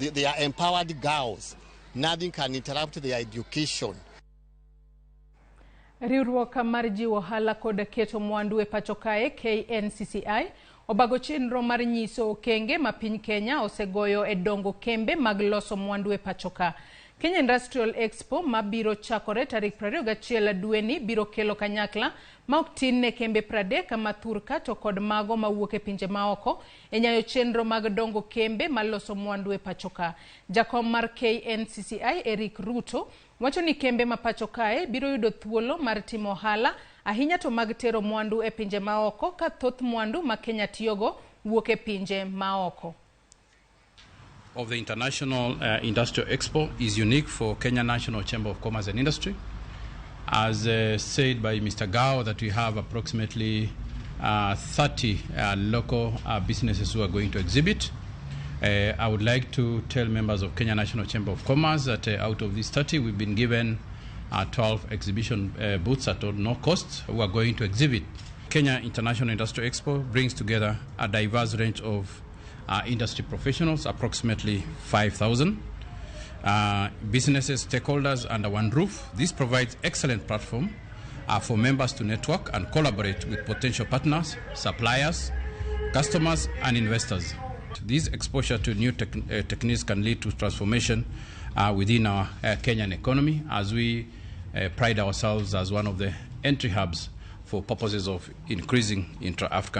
They are empowered girls. Nothing can interrupt their education. Riwruok mar jiwo ohala kod keto mwandu e pacho kae KNCCI obago chenro mar nyiso okenge ma piny Kenya osegoyo e dongo kembe mag loso mwandu e pacho ka. Kenya Industrial Expo ma biro chakore tarik 21 dweni biro kelo kanyakla ma ok tin ne kembe 30 ma Thurka to kod mago ma wuok e pinje maoko e nyayo chenro mag dongo kembe ma loso mwandu e pacho ka. Jakom mar KNCCI Eric Ruto wacho ni kembe ma pacho kae biro yudo thuolo mar timo ohala ahinya to mag tero mwandu e pinje maoko ka thoth mwandu ma Kenya tiyogo wuok e pinje maoko. Of the International Industrial Expo is unique for Kenya National Chamber of Commerce and Industry. As said by Mr. Gao, that we have approximately 30 local businesses who are going to exhibit. I would like to tell members of Kenya National Chamber of Commerce that out of these 30, we've been given 12 exhibition booths at no cost who are going to exhibit. Kenya International Industrial Expo brings together a diverse range of industry professionals, approximately 5,000 businesses, stakeholders under one roof. This provides excellent platform for members to network and collaborate with potential partners, suppliers, customers, and investors. This exposure to new techniques can lead to transformation within our Kenyan economy, as we pride ourselves as one of the entry hubs for purposes of increasing intra-African